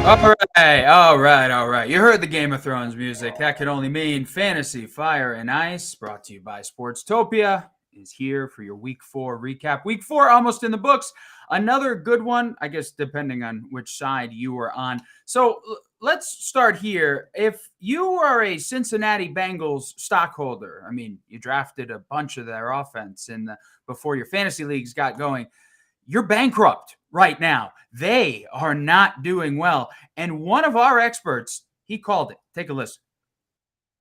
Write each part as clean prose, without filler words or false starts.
All right. You heard the Game of Thrones music. That could only mean Fantasy, Fire, and Ice, brought to you by Sportstopia, is here for your Week 4 recap. Week 4 almost in the books. Another good one, I guess, depending on which side you are on. So let's start here. If you are a Cincinnati Bengals stockholder, I mean, you drafted a bunch of their offense before your fantasy leagues got going, you're bankrupt right now. They are not doing well. And one of our experts, he called it. Take a listen.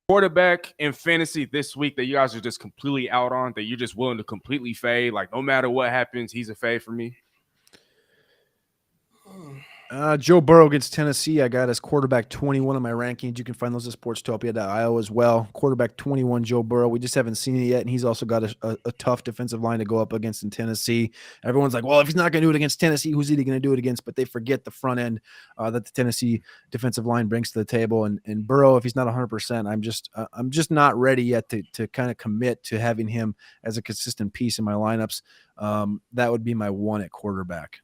Quarterback in fantasy this week that you guys are just completely out on, that you're just willing to completely fade. Like, no matter what happens, he's a fade for me. Joe Burrow against Tennessee. I got as quarterback 21 on my rankings. You can find those at sportstopia.io as well. Quarterback 21, Joe Burrow. We just haven't seen it yet, and he's also got a tough defensive line to go up against in Tennessee. Everyone's like, well, if he's not going to do it against Tennessee, who's he going to do it against? But they forget the front end that the Tennessee defensive line brings to the table. And Burrow, if he's not 100%, I'm just not ready yet to kind of commit to having him as a consistent piece in my lineups. That would be my one at quarterback.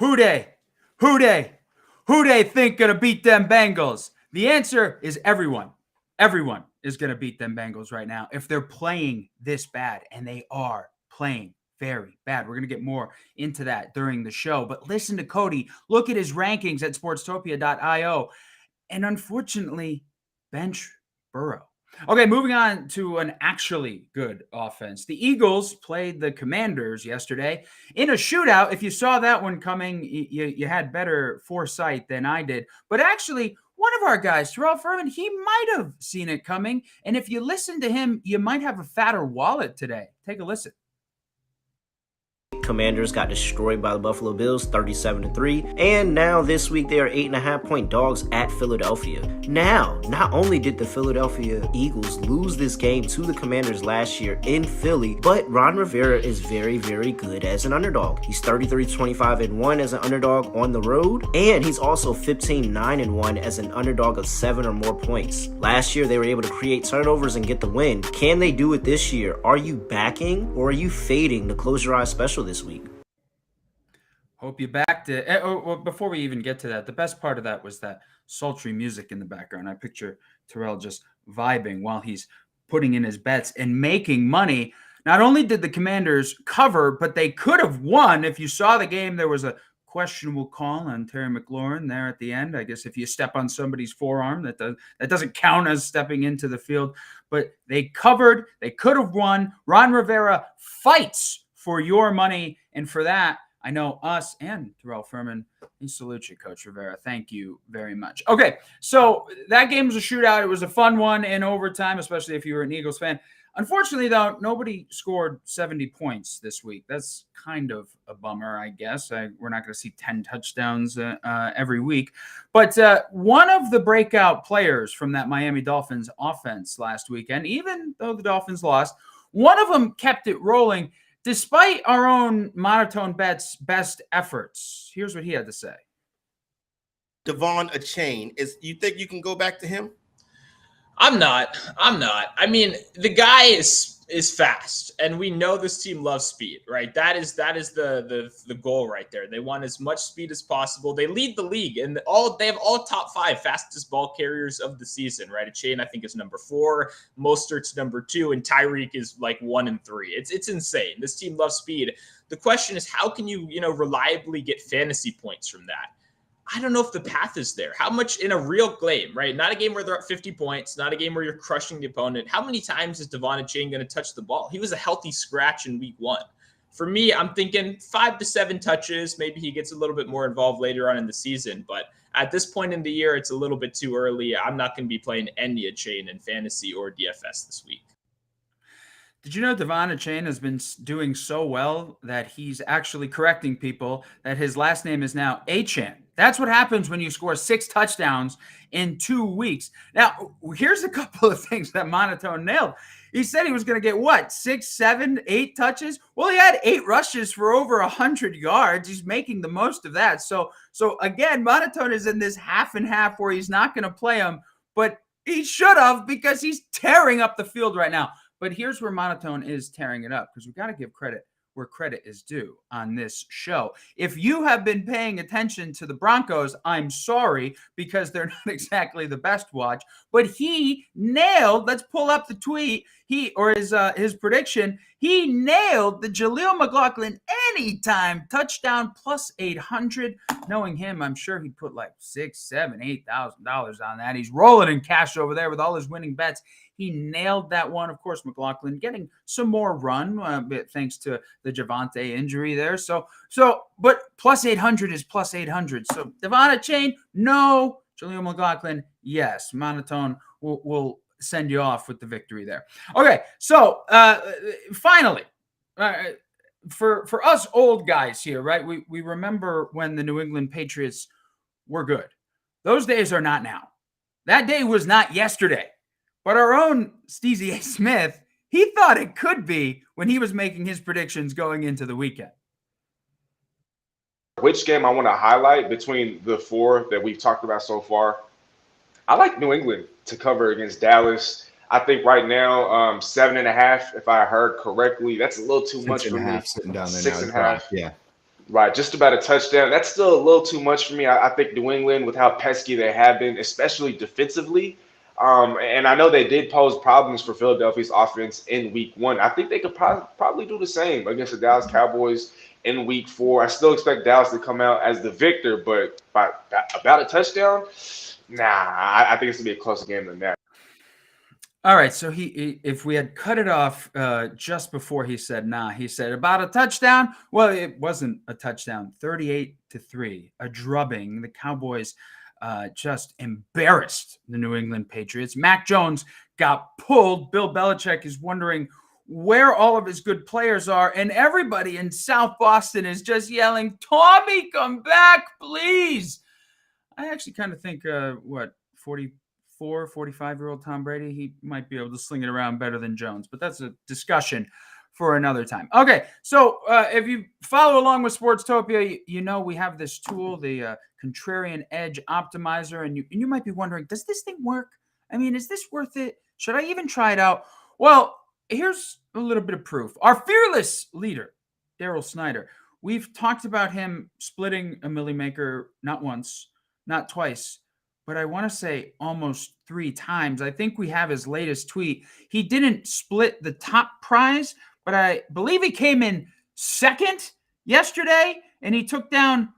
Who they think gonna beat them Bengals? The answer is everyone. Everyone is gonna beat them Bengals right now if they're playing this bad, and they are playing very bad. We're gonna get more into that during the show, but listen to Cody. Look at his rankings at sportstopia.io, and unfortunately, bench Burrow. Okay, moving on to an actually good offense. The Eagles played the Commanders yesterday in a shootout. If you saw that one coming, you had better foresight than I did. But actually, one of our guys, Terrell Furman, he might have seen it coming. And if you listen to him, you might have a fatter wallet today. Take a listen. Commanders got destroyed by the Buffalo Bills 37-3, and now this week they are 8.5-point dogs at Philadelphia. Now, not only did the Philadelphia Eagles lose this game to the Commanders last year in Philly, but Ron Rivera is very, very good as an underdog. He's 33-25-1 as an underdog on the road, and he's also 15-9-1 as an underdog of 7 or more points. Last year they were able to create turnovers and get the win. Can they do it this year? Are you backing or are you fading the Close Your Eyes special this week? Hope you backed it. Well, before we even get to that, the best part of that was that sultry music in the background. I picture Terrell just vibing while he's putting in his bets and making money. Not only did the Commanders cover, but they could have won. If you saw the game, there was a questionable call on Terry McLaurin there at the end. I guess if you step on somebody's forearm, that doesn't count as stepping into the field. But they covered. They could have won. Ron Rivera fights for your money, and for that, I know us and Terrell Furman, we salute you, Coach Rivera. Thank you very much. Okay, so that game was a shootout. It was a fun one in overtime, especially if you were an Eagles fan. Unfortunately, though, nobody scored 70 points this week. That's kind of a bummer, I guess. We're not going to see 10 touchdowns every week. But one of the breakout players from that Miami Dolphins offense last weekend, even though the Dolphins lost, one of them kept it rolling despite our own monotone bet's best efforts. Here's what he had to say. Devon Achane, you think you can go back to him? I'm not. I mean, the guy is fast, and we know this team loves speed, right? That is the goal right there. They want as much speed as possible. They lead the league, and they have all top 5 fastest ball carriers of the season, right? Achane, I think, is number 4, Mostert's number 2, and Tyreek is like 1 and 3. It's insane. This team loves speed. The question is, how can you reliably get fantasy points from that? I don't know if the path is there. How much in a real game, right? Not a game where they're up 50 points, not a game where you're crushing the opponent. How many times is Devon Achane going to touch the ball? He was a healthy scratch in week 1. For me, I'm thinking 5 to 7 touches. Maybe he gets a little bit more involved later on in the season. But at this point in the year, it's a little bit too early. I'm not going to be playing any Achane in fantasy or DFS this week. Did you know Devon Achane has been doing so well that he's actually correcting people that his last name is now Achane? That's what happens when you score 6 touchdowns in 2 weeks. Now, here's a couple of things that Monotone nailed. He said he was going to get, 6, 7, 8 touches? Well, he had 8 rushes for over 100 yards. He's making the most of that. So again, Monotone is in this half and half where he's not going to play him, but he should have because he's tearing up the field right now. But here's where Monotone is tearing it up, because we've got to give credit where credit is due on this show. If you have been paying attention to the Broncos, I'm sorry, because they're not exactly the best watch, but he nailed, let's pull up the tweet, his prediction, he nailed the Jaleel McLaughlin anytime touchdown plus 800. Knowing him, I'm sure he put like $6,000, $7,000, $8,000 on that. He's rolling in cash over there with all his winning bets. He nailed that one. Of course, McLaughlin getting some more run, thanks to the Javonte injury there. But plus 800 is plus 800. So Devon Chain, no. Jaleel McLaughlin, yes. Monotone will send you off with the victory there. Okay, so finally, for us old guys here, right? We remember when the New England Patriots were good. Those days are not now. That day was not yesterday. But our own Steezy A. Smith, he thought it could be when he was making his predictions going into the weekend. Which game I want to highlight between the four that we've talked about so far? I like New England to cover against Dallas. I think right now, 7.5, if I heard correctly, that's a little too much for me. Sitting down there 6.5. Yeah. Right, just about a touchdown. That's still a little too much for me. I think New England, with how pesky they have been, especially defensively, and I know they did pose problems for Philadelphia's offense in week 1. I think they could probably do the same against the Dallas Cowboys in week 4. I still expect Dallas to come out as the victor, but by about a touchdown, I think it's going to be a closer game than that. All right, so he if we had cut it off just before he said he said about a touchdown. Well, it wasn't a touchdown, 38-3, a drubbing. The Cowboys just embarrassed the New England Patriots. Mac Jones got pulled. Bill Belichick is wondering where all of his good players are, and everybody in South Boston is just yelling, "Tommy, come back, please." I actually kind of think 45-year-old Tom Brady, he might be able to sling it around better than Jones, but that's a discussion for another time. Okay, so if you follow along with Sportstopia, you know we have this tool, the Contrarian Edge Optimizer, and you might be wondering, does this thing work? I mean, is this worth it? Should I even try it out? Well, here's a little bit of proof. Our fearless leader, Daryl Snyder, we've talked about him splitting a Millie Maker not once, not twice, but I want to say almost 3 times. I think we have his latest tweet. He didn't split the top prize, but I believe he came in second yesterday, and he took down,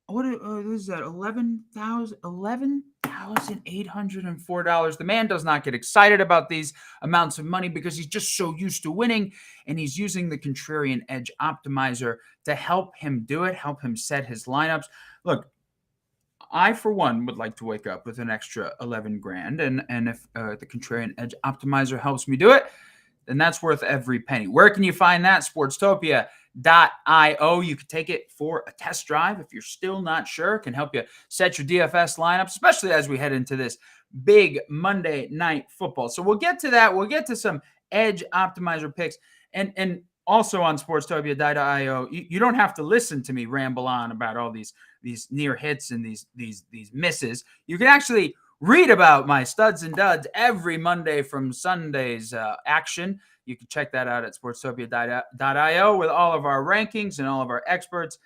what is that, $11,804. The man does not get excited about these amounts of money because he's just so used to winning, and he's using the Contrarian Edge Optimizer to help him do it, help him set his lineups. Look, I, for one, would like to wake up with an extra 11 grand. And if the Contrarian Edge Optimizer helps me do it, then that's worth every penny. Where can you find that? Sportstopia.io. You can take it for a test drive if you're still not sure. It can help you set your DFS lineup, especially as we head into this big Monday night football. So we'll get to that. We'll get to some Edge Optimizer picks. And also on Sportstopia.io, you don't have to listen to me ramble on about all these near hits and these misses. You can actually read about my studs and duds every Monday from Sunday's action. You can check that out at Sportstopia.io with all of our rankings and all of our experts.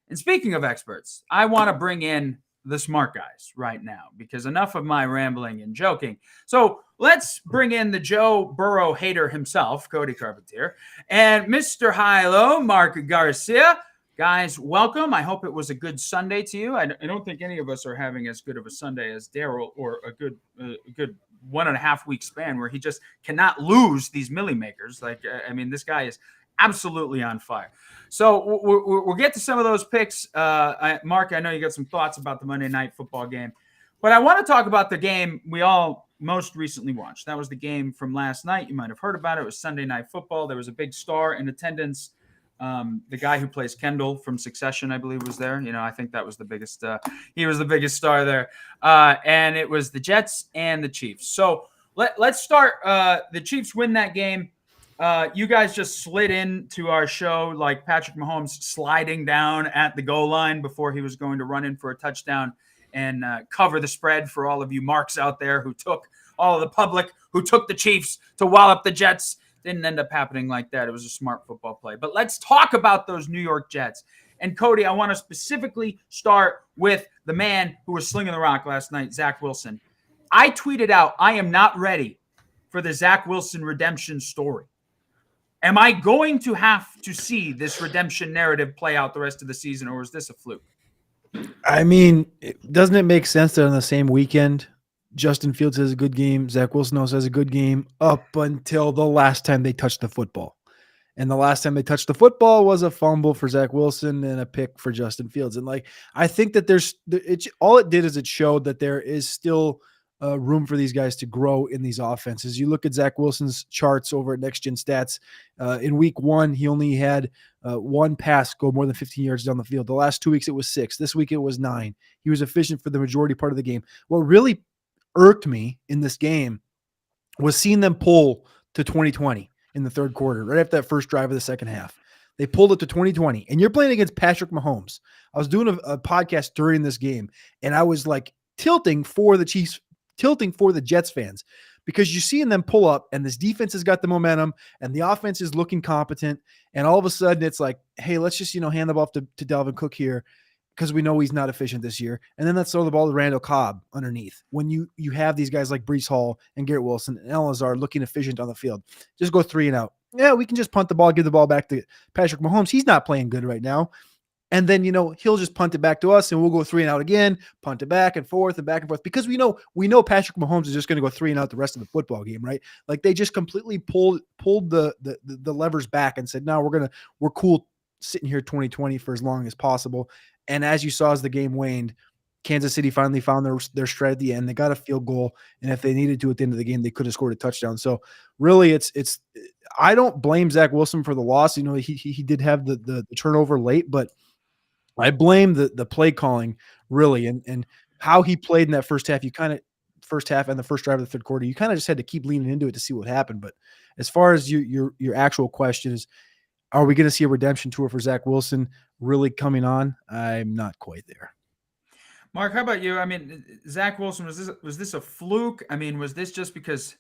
And speaking of experts, I want to bring in the smart guys right now because enough of my rambling and joking. So let's bring in the Joe Burrow hater himself, Cody Carpentier, and Mr. High-Low, Mark Garcia. Guys, welcome. I hope it was a good Sunday to you. I don't think any of us are having as good of a Sunday as Daryl, or a good 1.5 week span where he just cannot lose these Millie Makers. Like, I mean, this guy is absolutely on fire. So we'll get to some of those picks. Mark, I know you got some thoughts about the Monday Night Football game, but I want to talk about the game we all most recently watched. That was the game from last night. You might have heard about it. It was Sunday Night Football. There was a big star in attendance. The guy who plays Kendall from Succession, I believe, was there. You know, I think that was the biggest. He was the biggest star there. And it was the Jets and the Chiefs. So let's start. The Chiefs win that game. You guys just slid into our show like Patrick Mahomes sliding down at the goal line before he was going to run in for a touchdown and cover the spread for all of you marks out there who took all of the public who took the Chiefs to wallop the Jets Didn't end up happening like that. It was a smart football play. But let's talk about those New York Jets. And Cody, I want to specifically start with the man who was slinging the rock last night, Zach Wilson. I tweeted out, I am not ready for the Zach Wilson redemption story. Am I going to have to see this redemption narrative play out the rest of the season, or is this a fluke? I mean, doesn't it make sense that on the same weekend, Justin Fields has a good game, Zach Wilson also has a good game up until the last time they touched the football? And the last time they touched the football was a fumble for Zach Wilson and a pick for Justin Fields. And I think that all it did is it showed that there is still room for these guys to grow in these offenses. You look at Zach Wilson's charts over at Next Gen Stats. In week 1, he only had one pass go more than 15 yards down the field. The last 2 weeks, it was 6. This week, it was 9. He was efficient for the majority part of the game. What really irked me in this game was seeing them pull to 2020 in the third quarter, right after that first drive of the second half. They pulled it to 2020, and you're playing against Patrick Mahomes. I was doing a podcast during this game, and I was tilting for the Chiefs, tilting for the Jets fans, because you're seeing them pull up, and this defense has got the momentum, and the offense is looking competent, and all of a sudden it's hey, let's just hand the ball off to Dalvin Cook here, because we know he's not efficient this year. And then let's throw the ball to Randall Cobb underneath. When you have these guys like Breece Hall and Garrett Wilson and Elazar looking efficient on the field, just go 3 and out. Yeah, we can just punt the ball, give the ball back to Patrick Mahomes. He's not playing good right now. And then, he'll just punt it back to us, and we'll go 3 and out again, punt it back and forth, because we know Patrick Mahomes is just going to go 3 and out the rest of the football game, right? They just completely pulled the levers back and said, no, we're cool sitting here 2020 for as long as possible. And as you saw, as the game waned, Kansas City finally found their stride at the end. They got a field goal, and if they needed to at the end of the game, they could have scored a touchdown. So really, it's I don't blame Zach Wilson for the loss. He did have the turnover late, but I blame the play calling really, and how he played in that first half. First half and the first drive of the third quarter, you kind of just had to keep leaning into it to see what happened. But as far as your actual question is, are we going to see a redemption tour for Zach Wilson really coming on? I'm not quite there. Mark, how about you? I mean, Zach Wilson, was this a fluke? I mean, was this just because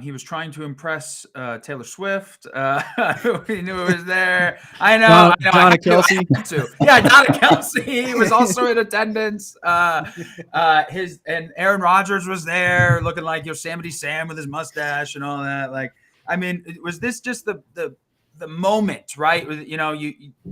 he was trying to impress Taylor Swift? He knew it was there. I know. Donna Kelsey. Yeah, Donna Kelsey was also in attendance. And Aaron Rodgers was there, looking like Yosemite Sam with his mustache and all that. I mean, was this just the moment, right?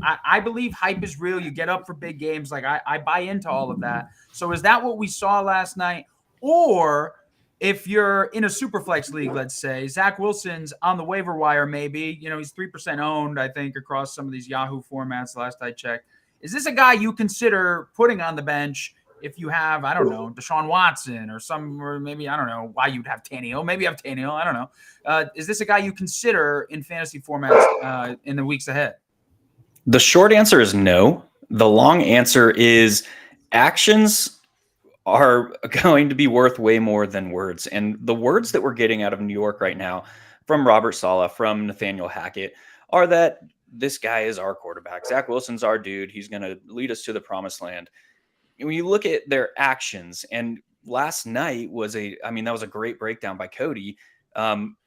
I believe hype is real. You get up for big games. I buy into all of that. So is that what we saw last night? Or if you're in a Superflex league, let's say, Zach Wilson's on the waiver wire, maybe, he's 3% owned, I think, across some of these Yahoo formats, last I checked. Is this a guy you consider putting on the bench if you have, I don't know, Deshaun Watson or maybe, I don't know why you'd have Tannehill. Maybe you have Tannehill. I don't know. Is this a guy you consider in fantasy formats in the weeks ahead? The short answer is no. The long answer is actions are going to be worth way more than words. And the words that we're getting out of New York right now from Robert Saleh, from Nathaniel Hackett, are that this guy is our quarterback. Zach Wilson's our dude. He's going to lead us to the promised land. When you look at their actions, and last night that was a great breakdown by Cody.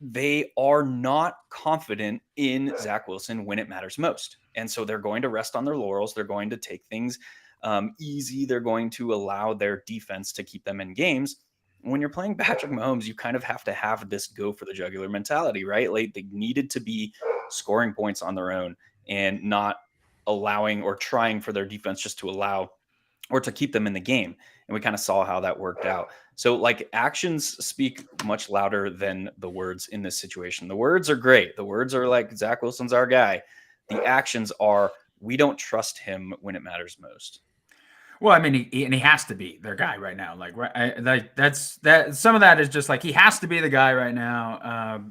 They are not confident in Zach Wilson when it matters most. And so they're going to rest on their laurels. They're going to take things easy. They're going to allow their defense to keep them in games. When you're playing Patrick Mahomes, you kind of have to have this go for the jugular mentality, right? They needed to be scoring points on their own and not allowing or trying for their defense just to allow or to keep them in the game. And we kind of saw how that worked out. So actions speak much louder than the words in this situation. The words are great. The words are Zach Wilson's our guy. The actions are, we don't trust him when it matters most. Well, I mean, he has to be their guy right now. That's some of that is just he has to be the guy right now.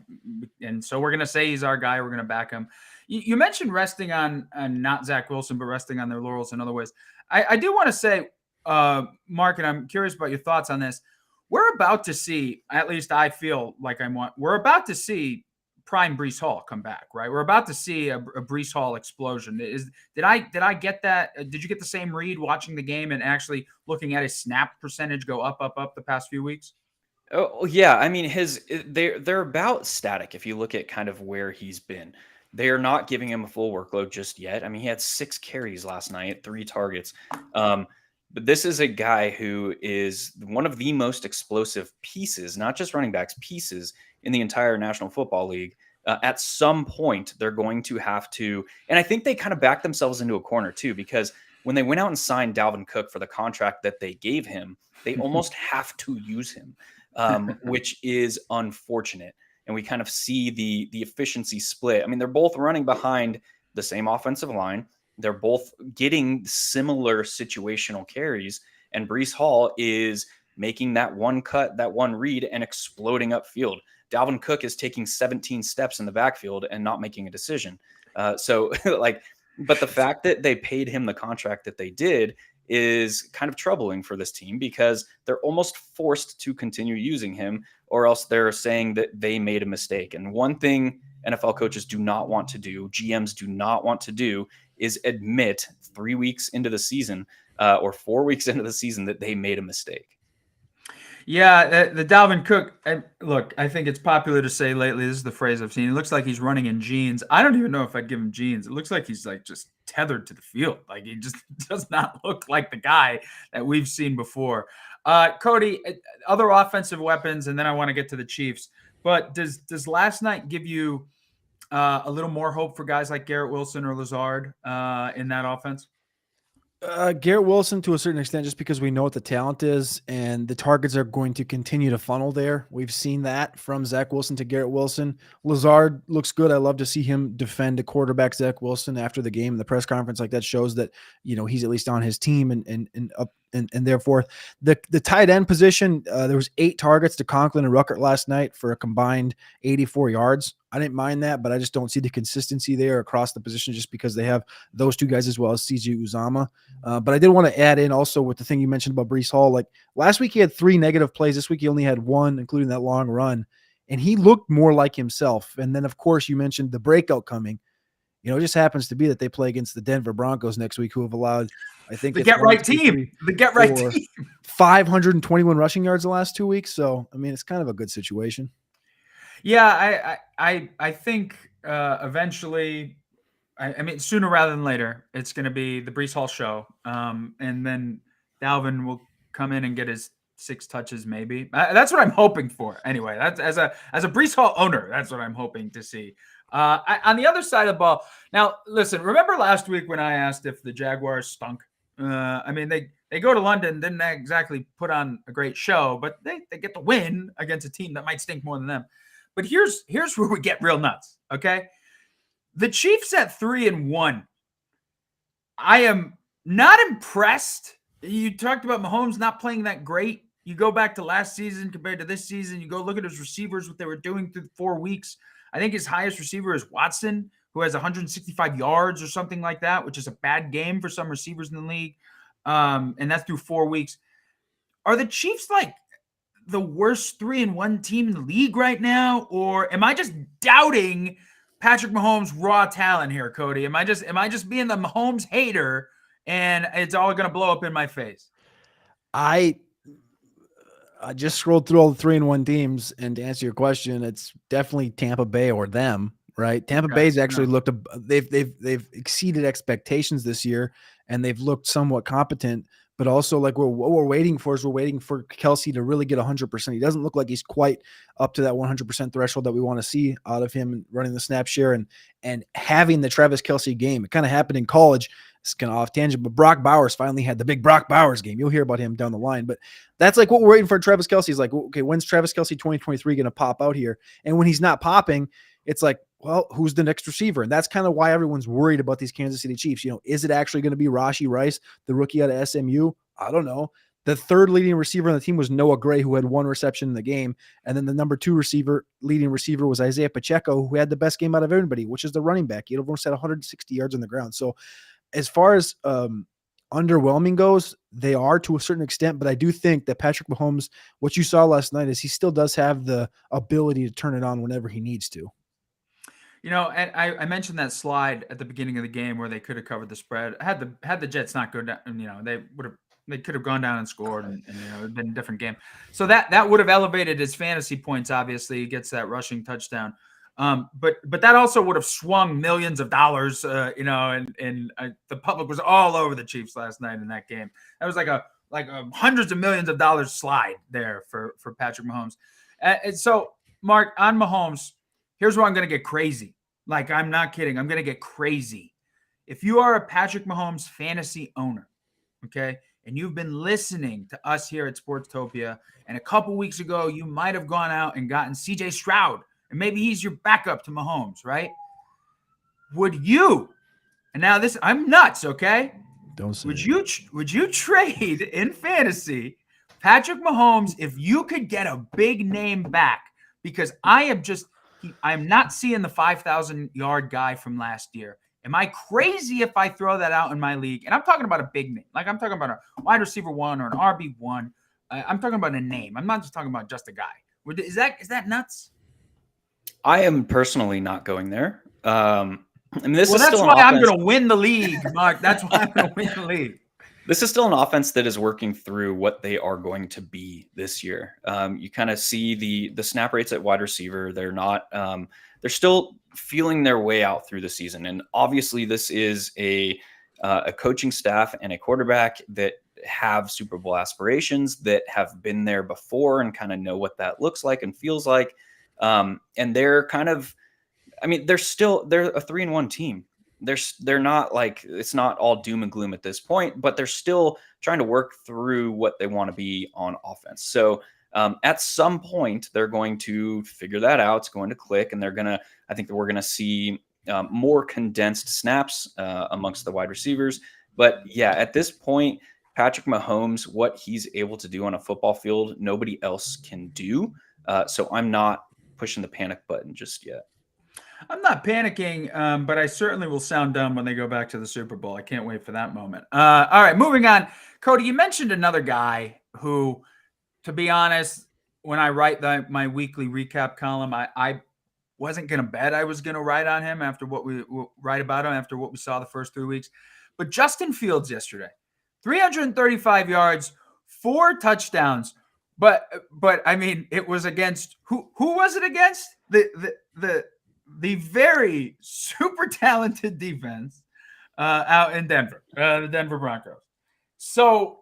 And so we're going to say he's our guy. We're going to back him. You mentioned resting on not Zach Wilson, but resting on their laurels in other ways. I do want to say, Mark, and I'm curious about your thoughts on this. We're about to see, at least I feel we're about to see prime Breece Hall come back, right? We're about to see a Breece Hall explosion. Did I get that? Did you get the same read watching the game and actually looking at his snap percentage go up the past few weeks? Oh yeah, I mean they're about static if you look at kind of where he's been. They are not giving him a full workload just yet. I mean, he had 6 carries last night, 3 targets. But this is a guy who is one of the most explosive pieces, not just running backs, pieces in the entire National Football League. At some point, they're going to have to, and I think they kind of backed themselves into a corner too, because when they went out and signed Dalvin Cook for the contract that they gave him, they almost have to use him. Which is unfortunate. And we kind of see the efficiency split. I mean, they're both running behind the same offensive line. They're both getting similar situational carries. And Breece Hall is making that one cut, that one read, and exploding upfield. Dalvin Cook is taking 17 steps in the backfield and not making a decision. But the fact that they paid him the contract that they did is kind of troubling for this team because they're almost forced to continue using him, or else they're saying that they made a mistake. And one thing NFL coaches do not want to do, GMs do not want to do, is admit 3 weeks into the season or 4 weeks into the season that they made a mistake. Yeah, the Dalvin Cook, look, I think it's popular to say lately, this is the phrase I've seen, it looks like he's running in jeans. I don't even know if I'd give him jeans. It looks like he's like just tethered to the field. Like he just does not look like the guy that we've seen before. Cody, other offensive weapons, and then I want to get to the Chiefs. But does last night give you a little more hope for guys like Garrett Wilson or Lazard in that offense? Garrett Wilson to a certain extent, just because we know what the talent is and the targets are going to continue to funnel there. We've seen that from Zach Wilson to Garrett Wilson. Lazard looks good. I love to see him defend a quarterback, Zach Wilson, after the game in the press conference. Like that shows that, he's at least on his team and therefore the tight end position. There was 8 targets to Conklin and Ruckert last night for a combined 84 yards. I didn't mind that, but I just don't see the consistency there across the position just because they have those 2 guys as well as CJ Uzama. But I did want to add in also with the thing you mentioned about Breece Hall. Like last week he had 3 negative plays. This week he only had 1, including that long run. And he looked more like himself. And then, of course, you mentioned the breakout coming. It just happens to be that they play against the Denver Broncos next week, who have allowed, I think, the get-right team. The get-right team. 521 rushing yards the last 2 weeks. So, I mean, it's kind of a good situation. Yeah, I think eventually, I mean, sooner rather than later, it's going to be the Breece Hall show, and then Dalvin will come in and get his 6 touches, maybe. That's what I'm hoping for. Anyway, that's as a Breece Hall owner, that's what I'm hoping to see. On the other side of the ball, now listen. Remember last week when I asked if the Jaguars stunk? I mean, they go to London, didn't exactly put on a great show, but they get the win against a team that might stink more than them. But here's where we get real nuts, okay? The Chiefs at 3-1. I am not impressed. You talked about Mahomes not playing that great. You go back to last season compared to this season. You go look at his receivers, what they were doing through 4 weeks. I think his highest receiver is Watson, who has 165 yards or something like that, which is a bad game for some receivers in the league. And that's through 4 weeks. Are the Chiefs like the worst 3-1 team in the league right now? Or am I just doubting Patrick Mahomes' raw talent here, Cody? Am I just being the Mahomes hater and it's all going to blow up in my face? I just scrolled through all the 3-1 teams, and to answer your question, it's definitely Tampa Bay or them, right? Tampa Bay's actually looked, they've exceeded expectations this year, and they've looked somewhat competent. But also, like, what we're waiting for Kelce to really get 100%. He doesn't look like he's quite up to that 100% threshold that we want to see out of him running the snap share and having the Travis Kelce game. It kind of happened in college. It's kind of off tangent, but Brock Bowers finally had the big Brock Bowers game. You'll hear about him down the line, but that's like what we're waiting for. Travis Kelce is like, okay, when's Travis Kelce 2023 going to pop out here? And when he's not popping, it's like, well, who's the next receiver? And that's kind of why everyone's worried about these Kansas City Chiefs. Is it actually going to be Rashee Rice, the rookie out of SMU? I don't know. The third leading receiver on the team was Noah Gray, who had 1 reception in the game. And then the number 2 leading receiver was Isaiah Pacheco, who had the best game out of everybody, which is the running back. He almost had 160 yards on the ground. So as far as underwhelming goes, they are to a certain extent, but I do think that Patrick Mahomes, what you saw last night is he still does have the ability to turn it on whenever he needs to. And I mentioned that slide at the beginning of the game where they could have covered the spread. Had the Jets not go down, they would have They could have gone down and scored, and it'd been a different game. So that would have elevated his fantasy points. Obviously, he gets that rushing touchdown. But that also would have swung millions of dollars. And the public was all over the Chiefs last night in that game. That was like a hundreds of millions of dollars slide there for Patrick Mahomes. And so, Mark, on Mahomes, here's where I'm going to get crazy. Like, I'm not kidding. I'm going to get crazy. If you are a Patrick Mahomes fantasy owner, okay, and you've been listening to us here at Sportstopia, and a couple weeks ago, you might have gone out and gotten CJ Stroud, and maybe he's your backup to Mahomes, right? Would you, and now this, I'm nuts, okay? Don't say Would you trade in fantasy Patrick Mahomes if you could get a big name back? Because I'm not seeing the 5,000-yard guy from last year. Am I crazy if I throw that out in my league? And I'm talking about a big name. Like, I'm talking about a wide receiver 1 or an RB1. I'm talking about a name. I'm not just talking about just a guy. Is that nuts? I am personally not going there. That's why I'm going to win the league, Mark. That's why I'm going to win the league. This is still an offense that is working through what they are going to be this year. You kind of see the snap rates at wide receiver. They're not. They're still feeling their way out through the season, and obviously, this is a coaching staff and a quarterback that have Super Bowl aspirations, that have been there before and kind of know what that looks like and feels like. And they're kind of, they're a 3-1 team. They're not like, it's not all doom and gloom at this point, but they're still trying to work through what they want to be on offense. So at some point they're going to figure that out. It's going to click, and I think that we're going to see more condensed snaps amongst the wide receivers. But yeah, at this point, Patrick Mahomes, what he's able to do on a football field, nobody else can do. So I'm not pushing the panic button just yet. I'm not panicking, but I certainly will sound dumb when they go back to the Super Bowl. I can't wait for that moment. All right, moving on. Cody, you mentioned another guy who, to be honest, when I write my weekly recap column, I wasn't going to bet I was going to write on him after what we saw the first 3 weeks. But Justin Fields yesterday, 335 yards, 4 touchdowns. But it was against who was it against? The very super talented defense out in Denver, the Denver Broncos. So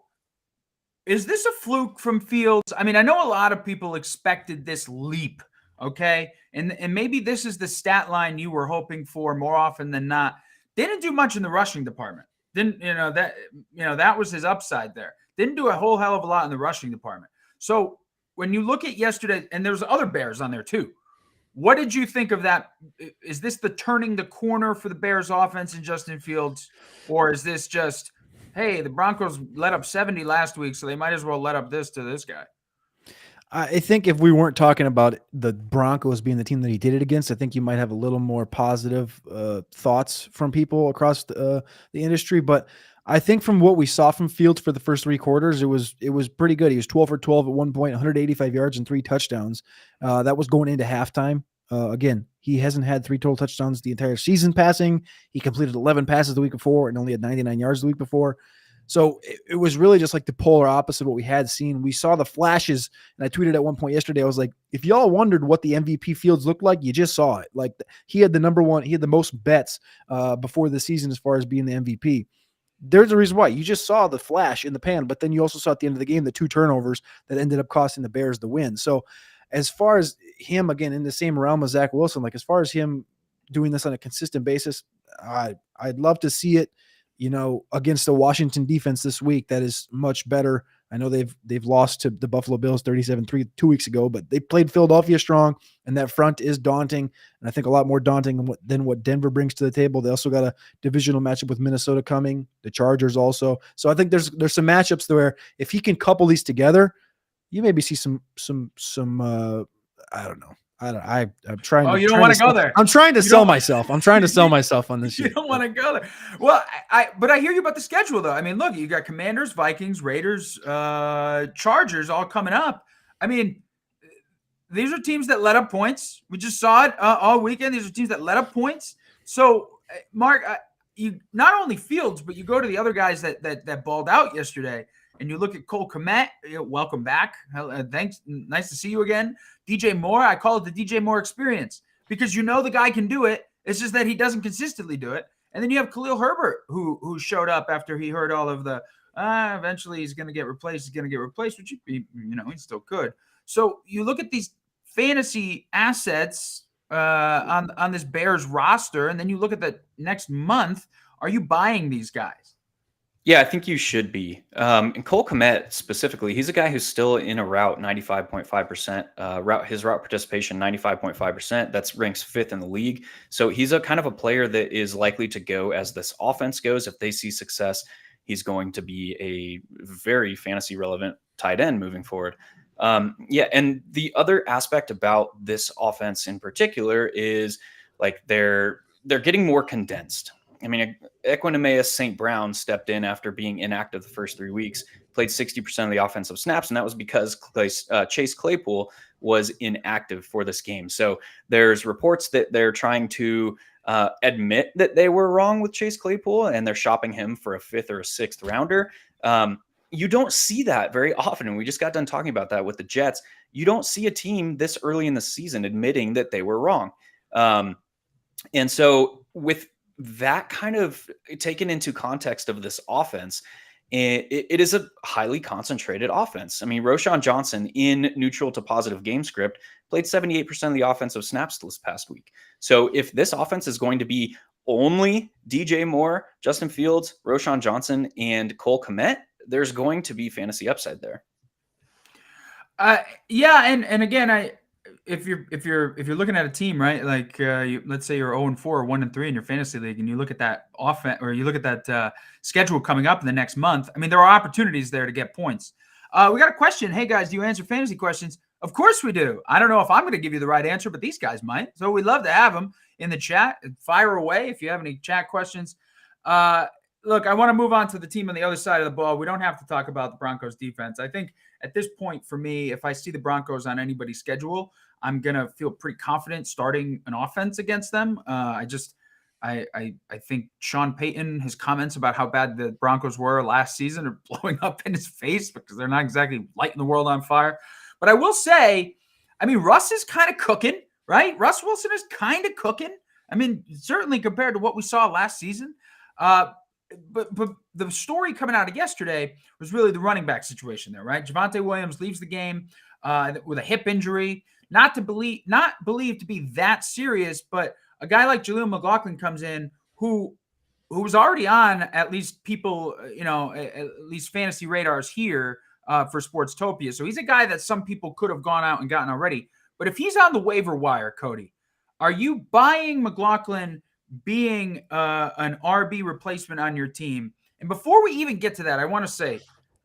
is this a fluke from Fields? I know a lot of people expected this leap, okay? And maybe this is the stat line you were hoping for more often than not. Didn't do much in the rushing department. That was his upside there. Didn't do a whole hell of a lot in the rushing department. So when you look at yesterday, and there's other Bears on there too, what did you think of that? Is this the turning the corner for the Bears offense and Justin Fields? Or is this just, hey, the Broncos let up 70 last week, so they might as well let up this to this guy? I think if we weren't talking about the Broncos being the team that he did it against, I think you might have a little more positive thoughts from people across the industry. But I think from what we saw from Fields for the first 3 quarters, it was pretty good. He was 12 for 12 at one point, 185 yards and 3 touchdowns. That was going into halftime. Again, he hasn't had 3 total touchdowns the entire season passing. He completed 11 passes the week before and only had 99 yards the week before. So it was really just like the polar opposite of what we had seen. We saw the flashes, and I tweeted at one point yesterday, I was like, if y'all wondered what the MVP Fields looked like, you just saw it. Like, he had the most bets before the season as far as being the MVP. There's a reason why. You just saw the flash in the pan, but then you also saw at the end of the game the 2 turnovers that ended up costing the Bears the win. So as far as him, again, in the same realm as Zach Wilson, like as far as him doing this on a consistent basis, I'd love to see it, against the Washington defense this week. That is much better. I know they've lost to the Buffalo Bills 37-3 2 weeks ago, but they played Philadelphia strong, and that front is daunting, and I think a lot more daunting than what Denver brings to the table. They also got a divisional matchup with Minnesota coming, the Chargers also. So I think there's some matchups there where if he can couple these together, you maybe see some I don't know. I'm trying. Oh, you don't want to go there. I'm trying to sell myself. I'm trying to sell myself on this. You don't want to go there. Well, but I hear you about the schedule, though. Look, you got Commanders, Vikings, Raiders, Chargers all coming up. These are teams that let up points. We just saw it all weekend. These are teams that let up points. So, Mark, you not only Fields, but you go to the other guys that balled out yesterday, and you look at Cole Kmet. Welcome back. Thanks. Nice to see you again. DJ Moore. I call it the DJ Moore experience because the guy can do it. It's just that he doesn't consistently do it. And then you have Khalil Herbert, who showed up after he heard all of the eventually he's going to get replaced. He's going to get replaced, which he still could. So you look at these fantasy assets on this Bears roster, and then you look at the next month. Are you buying these guys? Yeah, I think you should be. And Cole Kmet specifically, he's a guy who's still in a route 95.5%, his route participation 95.5%. That's ranks 5th in the league. So he's a kind of a player that is likely to go as this offense goes. If they see success, he's going to be a very fantasy relevant tight end moving forward. And the other aspect about this offense in particular is like they're getting more condensed. I mean, Equanimeous St. Brown stepped in after being inactive the first 3 weeks, played 60% of the offensive snaps, and that was because Chase Claypool was inactive for this game. So there's reports that they're trying to admit that they were wrong with Chase Claypool, and they're shopping him for a 5th or a 6th rounder. You don't see that very often, and we just got done talking about that with the Jets. You don't see a team this early in the season admitting that they were wrong. And so with that kind of taken into context of this offense, it is a highly concentrated offense. I mean, Roschon Johnson in neutral to positive game script played 78% of the offensive snaps this past week. So if this offense is going to be only DJ Moore, Justin Fields, Roschon Johnson, and Cole Kmet, there's going to be fantasy upside there. And again, if you're looking at a team, right, like let's say you're 0-4 or 1-3 in your fantasy league, and you look at that offense, or you look at that schedule coming up in the next month. I mean, there are opportunities there to get points. We got a question. Hey guys, do you answer fantasy questions? Of course we do. I don't know if I'm going to give you the right answer, but these guys might. So we'd love to have them in the chat. Fire away if you have any chat questions. Look, I want to move on to the team on the other side of the ball. We don't have to talk about the Broncos defense. I think at this point for me, if I see the Broncos on anybody's schedule, I'm going to feel pretty confident starting an offense against them. I think Sean Payton, his comments about how bad the Broncos were last season are blowing up in his face because they're not exactly lighting the world on fire. But I will say, I mean, Russ is kind of cooking, right? Russ Wilson is kind of cooking. I mean, certainly compared to what we saw last season. But the story coming out of yesterday was really the running back situation there, right? Javonte Williams leaves the game with a hip injury, not believed to be that serious, but a guy like Jaleel McLaughlin comes in who was already on at least people, at least fantasy radars here for Sportstopia. So he's a guy that some people could have gone out and gotten already. But if he's on the waiver wire, Cody, are you buying McLaughlin being an RB replacement on your team? And before we even get to that, I want to say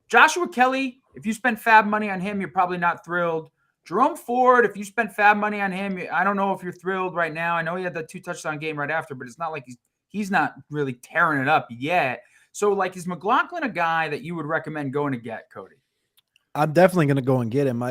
Joshua Kelly, if you spent fab money on him, you're probably not thrilled. Jerome Ford, if you spent fab money on him, I don't know if you're thrilled right now. I know he had that 2-touchdown game right after, but it's not like he's not really tearing it up yet. So, like, is McLaughlin a guy that you would recommend going to get, Cody? I'm definitely going to go and get him.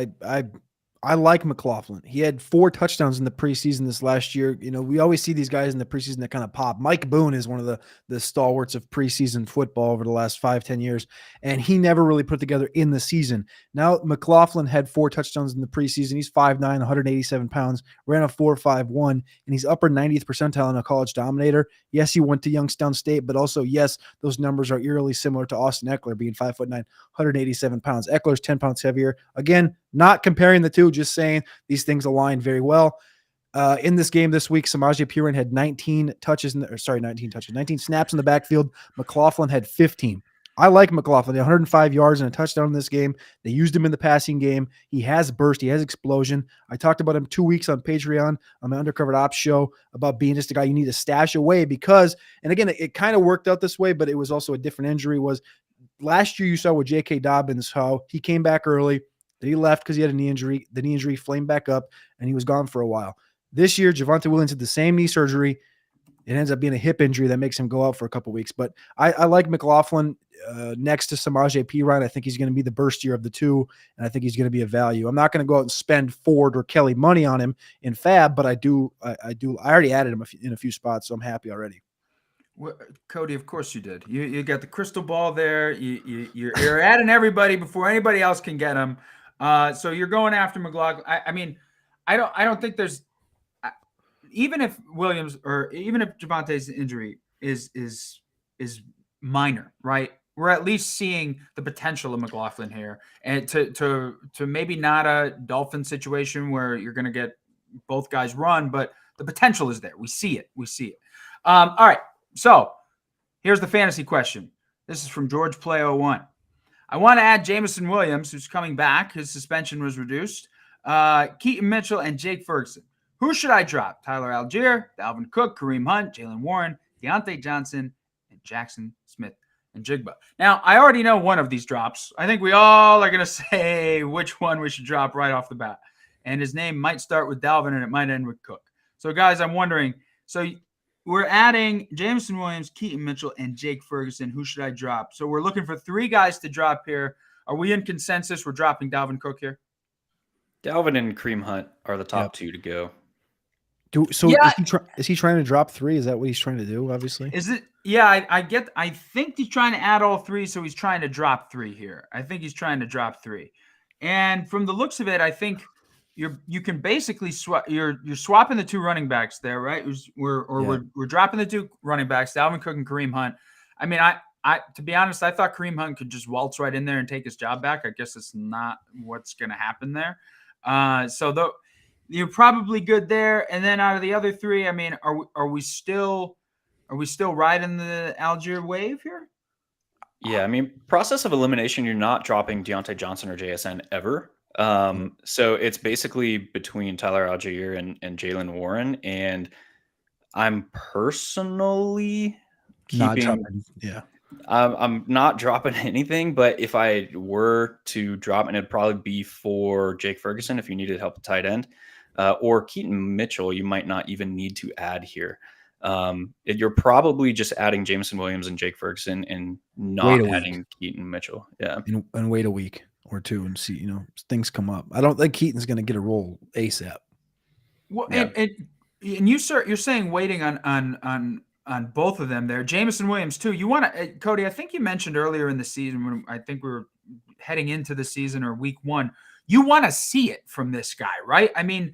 I like McLaughlin. He had 4 touchdowns in the preseason this last year. We always see these guys in the preseason that kind of pop. Mike Boone is one of the stalwarts of preseason football over the last 5-10 years, and he never really put together in the season. Now, McLaughlin had 4 touchdowns in the preseason. He's 5'9", 187 pounds, ran a 4.51, and he's upper 90th percentile in a college dominator. Yes, he went to Youngstown State, but also, yes, those numbers are eerily similar to Austin Eckler being 5'9", 187 pounds. Eckler's 10 pounds heavier. Again, not comparing the two, just saying these things align very well. In this game this week, Samaje Perine had 19 snaps in the backfield. McLaughlin had 15. I like McLaughlin. 105 yards and a touchdown in this game. They used him in the passing game. He has burst. He has explosion. I talked about him 2 weeks on Patreon on my Undercovered Ops show about being just a guy you need to stash away because, and again, it kind of worked out this way, but it was also a different injury. Was last year you saw with J.K. Dobbins how he came back early. He left because he had a knee injury. The knee injury flamed back up, and he was gone for a while. This year, Javonte Williams had the same knee surgery. It ends up being a hip injury that makes him go out for a couple weeks. But I like McLaughlin next to Samaje Perine. I think he's going to be the burstier of the two, and I think he's going to be a value. I'm not going to go out and spend Ford or Kelly money on him in fab, but I already added him in a few spots, so I'm happy already. Well, Cody, of course you did. You got the crystal ball there. You're adding everybody before anybody else can get them. So you're going after McLaughlin. I mean, I don't think there's even if Williams or even if Javonte's injury is minor, right? We're at least seeing the potential of McLaughlin here, and to maybe not a Dolphin situation where you're going to get both guys run, but the potential is there. We see it. All right. So here's the fantasy question. This is from George Play 01. I want to add Jameson Williams, who's coming back. His suspension was reduced. Keaton Mitchell and Jake Ferguson. Who should I drop? Tyler Algier, Dalvin Cook, Kareem Hunt, Jalen Warren, Deontay Johnson, and Jackson Smith and Jigba. Now, I already know one of these drops. I think we all are going to say which one we should drop right off the bat. And his name might start with Dalvin and it might end with Cook. So, guys, I'm wondering, so we're adding Jameson Williams, Keaton Mitchell, and Jake Ferguson. Who should I drop? So we're looking for 3 guys to drop here. Are we in consensus? We're dropping Dalvin Cook here? Dalvin and Kareem Hunt are the top 2 to go. Is he trying to drop 3? Is that what he's trying to do, obviously? Is it? Yeah, I think he's trying to add all 3, so he's trying to drop 3 here. I think he's trying to drop 3. And from the looks of it, I think you can basically swap. You're swapping the 2 running backs there, right? We're dropping the 2 running backs, Dalvin Cook and Kareem Hunt. I mean, I to be honest, I thought Kareem Hunt could just waltz right in there and take his job back. I guess it's not what's going to happen there. So you're probably good there. And then out of the other 3, I mean, are we still riding the Algier wave here? Yeah, I mean, process of elimination, you're not dropping Deontay Johnson or JSN ever. So it's basically between Tyler Algier and Jalen Warren, and I'm personally I'm not dropping anything, but if I were to drop, and it'd probably be for Jake Ferguson if you needed help at tight end, or Keaton Mitchell, you might not even need to add here. You're probably just adding Jameson Williams and Jake Ferguson and not adding Keaton Mitchell. Yeah, and wait a week or 2 and see, things come up. I don't think Keaton's going to get a role ASAP. Well, yeah. and you, sir, you're saying waiting on both of them there. Jameson Williams too. You want to, Cody? I think you mentioned earlier in the season when I think we were heading into the season or week 1. You want to see it from this guy, right? I mean,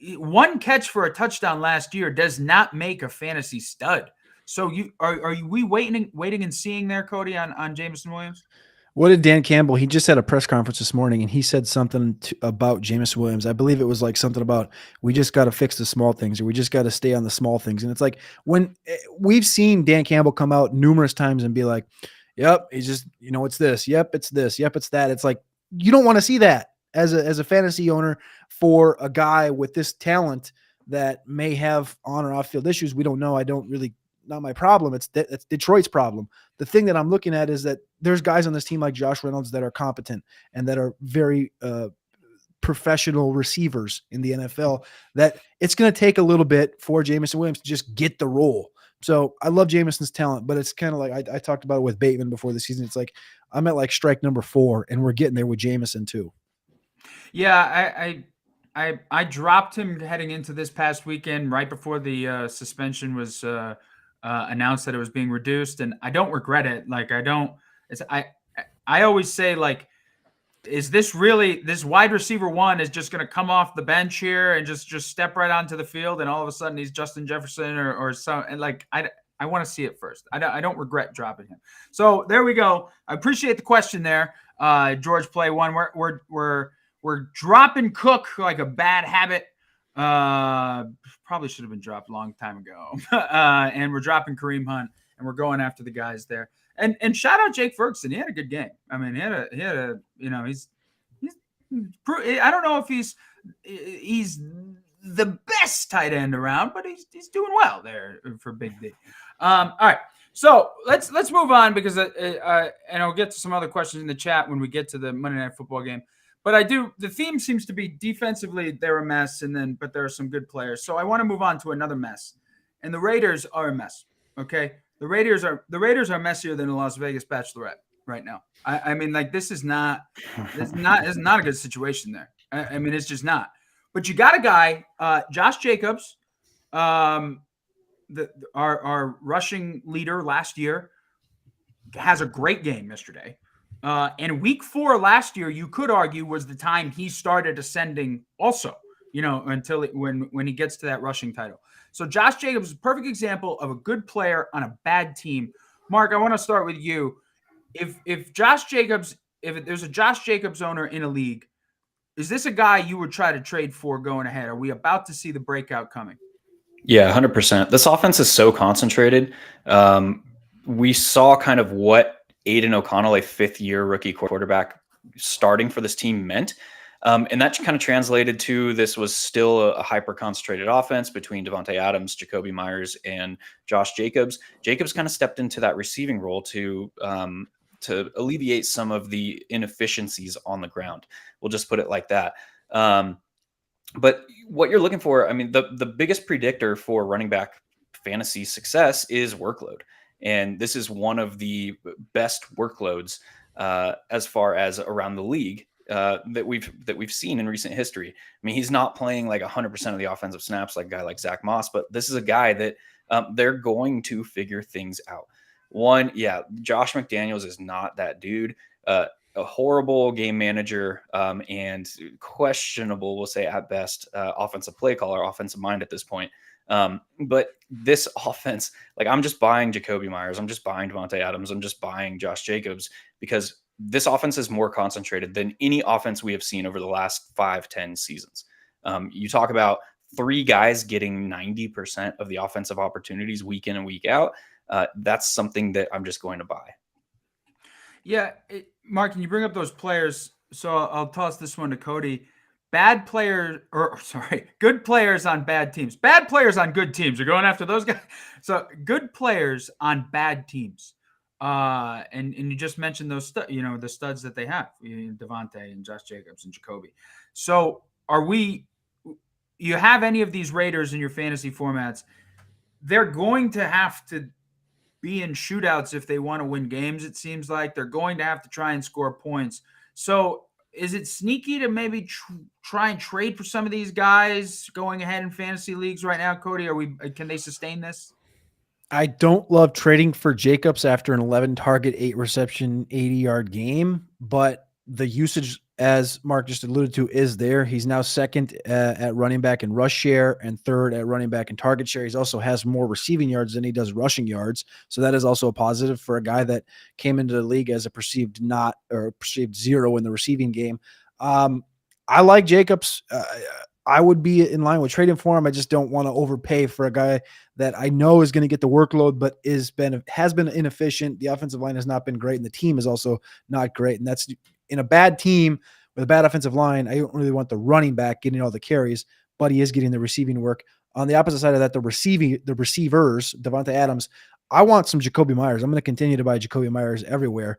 1 catch for a touchdown last year does not make a fantasy stud. So are we waiting and seeing there, Cody, on Jameson Williams? What did Dan Campbell? He just had a press conference this morning, and he said something about Jameson Williams. I believe it was like something about we just got to fix the small things, or we just got to stay on the small things. And it's like when we've seen Dan Campbell come out numerous times and be like, "Yep, he's just it's this. Yep, it's this. Yep, it's that." It's like you don't want to see that as a fantasy owner for a guy with this talent that may have on or off field issues. We don't know. I don't really. Not my problem. It's Detroit's problem. The thing that I'm looking at is that there's guys on this team like Josh Reynolds that are competent and that are very professional receivers in the NFL, that it's going to take a little bit for Jameson Williams to just get the role. So I love Jameson's talent, but it's kind of like I talked about it with Bateman before the season. It's like I'm at like strike number 4 and we're getting there with Jameson too. Yeah, I dropped him heading into this past weekend right before the suspension was announced that it was being reduced, and I don't regret it. Like I always say, like, is this really this wide receiver 1 is just going to come off the bench here and just step right onto the field, and all of a sudden he's Justin Jefferson or so, and like I want to see it first. I don't regret dropping him. So there we go. I appreciate the question there, George Play 1. We're dropping Cook like a bad habit. Probably should have been dropped a long time ago. And we're dropping Kareem Hunt, and we're going after the guys there. And shout out Jake Ferguson. He had a good game. I mean, he had a he's I don't know if he's the best tight end around, but he's doing well there for Big D. All right. So let's move on because and I'll get to some other questions in the chat when we get to the Monday Night Football game. But the theme seems to be defensively, they're a mess, but there are some good players. So I want to move on to another mess. And the Raiders are a mess. Okay. The Raiders are messier than the Las Vegas Bachelorette right now. I mean, like, this is not a good situation there. I mean, it's just not. But you got a guy, Josh Jacobs, our rushing leader last year has a great game yesterday. And week 4 last year, you could argue, was the time he started ascending also, until when he gets to that rushing title. So Josh Jacobs is a perfect example of a good player on a bad team. Mark, I want to start with you. If there's a Josh Jacobs owner in a league, is this a guy you would try to trade for going ahead? Are we about to see the breakout coming? Yeah, 100%. This offense is so concentrated. We saw kind of what Aiden O'Connell, a 5th-year rookie quarterback, starting for this team meant. And that kind of translated to this was still a hyper-concentrated offense between Davante Adams, Jakobi Meyers, and Josh Jacobs. Jacobs kind of stepped into that receiving role to alleviate some of the inefficiencies on the ground. We'll just put it like that. But what you're looking for, I mean, the biggest predictor for running back fantasy success is workload. And this is one of the best workloads as far as around the league that we've seen in recent history. I mean, he's not playing like 100% of the offensive snaps like a guy like Zach Moss, but this is a guy that they're going to figure things out. Josh McDaniels is not that dude. A horrible game manager and questionable, we'll say at best, offensive play caller, offensive mind at this point. But this offense, like, I'm just buying Jakobi Meyers. I'm just buying Davante Adams. I'm just buying Josh Jacobs because this offense is more concentrated than any offense we have seen over the last 5-10 seasons. You talk about 3 guys getting 90% of the offensive opportunities week in and week out. That's something that I'm just going to buy. Yeah. Mark, can you bring up those players? So I'll toss this one to Cody. Good players on bad teams. Bad players on good teams. You're going after those guys. So good players on bad teams. And you just mentioned those, the studs that they have, Davante and Josh Jacobs and Jakobi. So you have any of these Raiders in your fantasy formats? They're going to have to be in shootouts if they want to win games. It seems like they're going to have to try and score points. So is it sneaky to maybe try and trade for some of these guys going ahead in fantasy leagues right now, Cody? Can they sustain this? I don't love trading for Jacobs after an 11 target, 8 reception, 80-yard game, but the usage, as Mark just alluded to, is there. He's now 2nd at running back in rush share and 3rd at running back in target share. He also has more receiving yards than he does rushing yards. So that is also a positive for a guy that came into the league as a perceived 0 in the receiving game. I like Jacobs. I would be in line with trading for him. I just don't want to overpay for a guy that I know is going to get the workload, but has been inefficient. The offensive line has not been great, and the team is also not great. And that's in a bad team with a bad offensive line. I don't really want the running back getting all the carries, but he is getting the receiving work. On the opposite side of that, the receivers, Davante Adams, I want some Jakobi Meyers. I'm going to continue to buy Jakobi Meyers everywhere.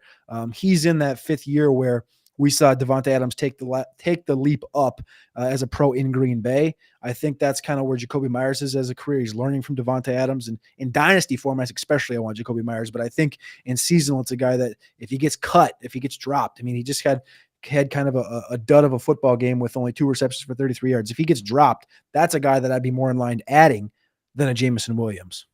He's in that 5th year where we saw Davante Adams take the leap up as a pro in Green Bay. I think that's kind of where Jakobi Meyers is as a career. He's learning from Davante Adams, and in dynasty formats especially, I want Jakobi Meyers. But I think in seasonal, it's a guy that if he gets cut, if he gets dropped, I mean, he just had kind of a dud of a football game with only 2 receptions for 33 yards. If he gets dropped, that's a guy that I'd be more in line adding than a Jameson Williams.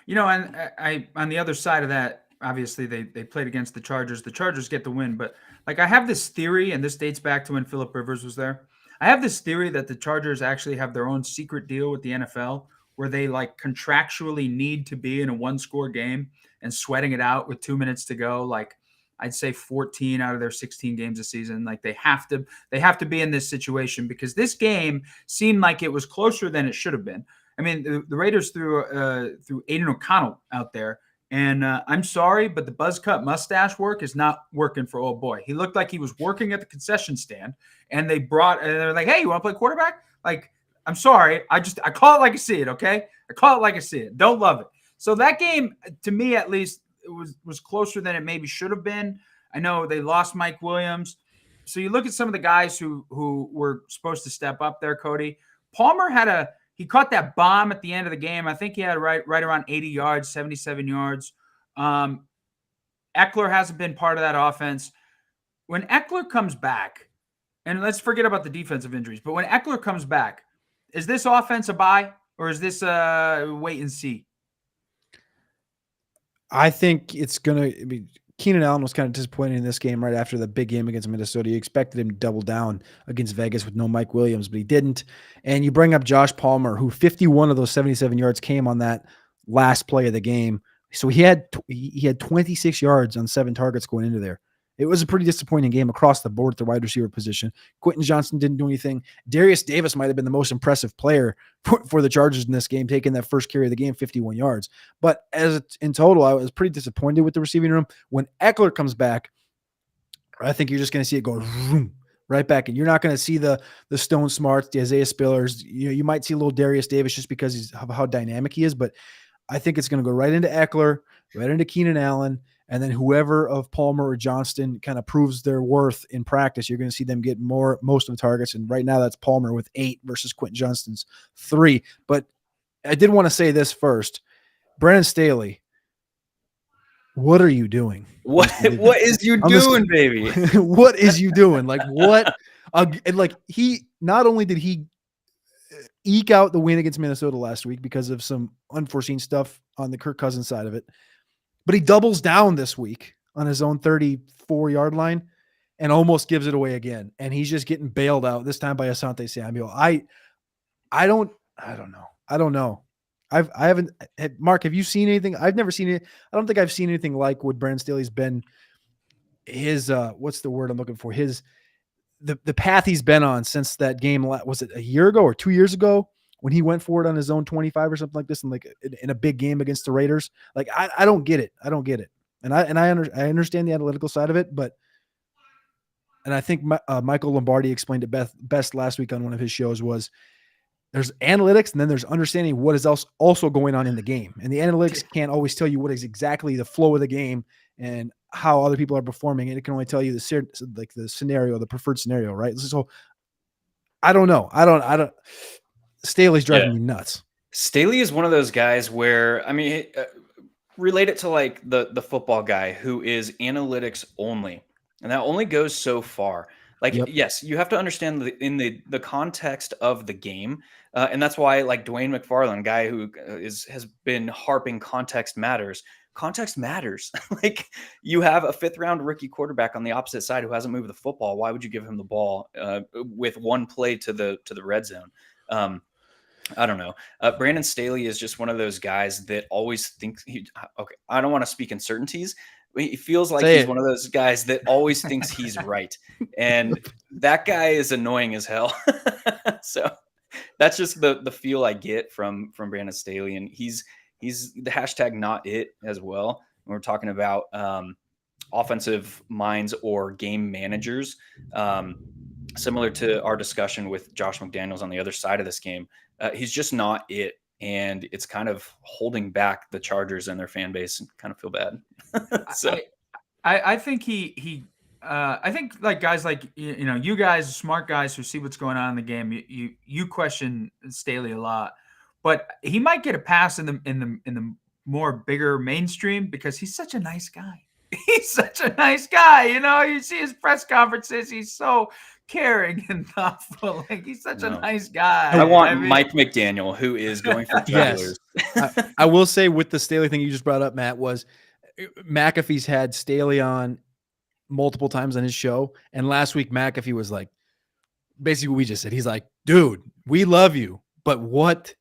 And I on the other side of that, obviously they played against the Chargers. The Chargers get the win, but like I have this theory, and this dates back to when Phillip Rivers was there. I have this theory that the Chargers actually have their own secret deal with the NFL where they like contractually need to be in a 1-score game and sweating it out with 2 minutes to go. Like I'd say 14 out of their 16 games a season. Like they have to be in this situation because this game seemed like it was closer than it should have been. I mean, the Raiders threw Aiden O'Connell out there. And I'm sorry, but the buzz cut mustache work is not working for old boy. He looked like he was working at the concession stand, and they're like, "Hey, you want to play quarterback?" Like, I'm sorry, I call it like I see it. Okay, I call it like I see it. Don't love it. So that game, to me at least, it was closer than it maybe should have been. I know they lost Mike Williams, so you look at some of the guys who were supposed to step up there. Cody Palmer he caught that bomb at the end of the game. I think he had right around 80 yards, 77 yards. Eckler hasn't been part of that offense. When Eckler comes back, and let's forget about the defensive injuries, but when Eckler comes back, is this offense a buy? or is this wait and see? I think it's going to be Keenan Allen was kind of disappointed in this game right after the big game against Minnesota. You expected him to double down against Vegas with no Mike Williams, but he didn't. And you bring up Josh Palmer, who 51 of those 77 yards came on that last play of the game. So he had 26 yards on 7 targets going into there. It was a pretty disappointing game across the board at the wide receiver position. Quentin Johnson didn't do anything. Darius Davis might have been the most impressive player for the Chargers in this game, taking that first carry of the game, 51 yards. But in total, I was pretty disappointed with the receiving room. When Eckler comes back, I think you're just going to see it go right back. And you're not going to see the Stone Smarts, the Isaiah Spillers. You might see a little Darius Davis just because of how dynamic he is. But I think it's going to go right into Eckler, right into Keenan Allen, and then whoever of Palmer or Johnston kind of proves their worth in practice, you're going to see them get most of the targets. And right now that's Palmer with 8 versus Quentin Johnston's 3. But I did want to say this first. Brandon Staley, what are you doing? What is you doing, baby? What is you doing? Like what? And like he not only did he eke out the win against Minnesota last week because of some unforeseen stuff on the Kirk Cousins side of it, but he doubles down this week on his own 34-yard line and almost gives it away again. And he's just getting bailed out this time by Asante Samuel. I don't know. I haven't, Mark, have you seen anything? I've never seen it. I don't think I've seen anything like what Brandon Staley's been his, what's the word I'm looking for? The path he's been on since that game. Was it a year ago or 2 years ago when he went for it on his own 25 or something like this, and like in a big game against the Raiders? Like, I don't get it. I don't get it. And I understand the analytical side of it, and I think Michael Lombardi explained it best last week on one of his shows was there's analytics and then there's understanding what is else also going on in the game. And the analytics can't always tell you what is exactly the flow of the game and how other people are performing. And it can only tell you the scenario, the preferred scenario, right? So I don't know. I don't. Staley's driving me nuts. Staley is one of those guys where, I mean, relate it to like the football guy who is analytics only, and that only goes so far. Like, yes, you have to understand in the context of the game, and that's why like Dwayne McFarland, guy who has been harping context matters. Context matters. Like, you have a 5th-round rookie quarterback on the opposite side who hasn't moved the football. Why would you give him the ball with one play to the red zone? I don't know. Brandon Staley is just one of those guys that always thinks okay. I don't want to speak in certainties. He feels like he's one of those guys that always thinks he's right. And that guy is annoying as hell. So that's just the feel I get from Brandon Staley. And he's the hashtag not it as well. When we're talking about offensive minds or game managers, similar to our discussion with Josh McDaniels on the other side of this game. He's just not it. And it's kind of holding back the Chargers and their fan base, and kind of feel bad. So I think I think like guys like, you guys, smart guys who see what's going on in the game, you question Staley a lot, but he might get a pass in the more bigger mainstream because he's such a nice guy. He's such a nice guy. You see his press conferences. He's so caring and thoughtful. Like, he's such a nice guy. I want Mike McDaniel, who is going for yes. I will say with the Staley thing you just brought up, Matt, was McAfee's had Staley on multiple times on his show. And last week, McAfee was like, basically what we just said. He's like, dude, we love you, but what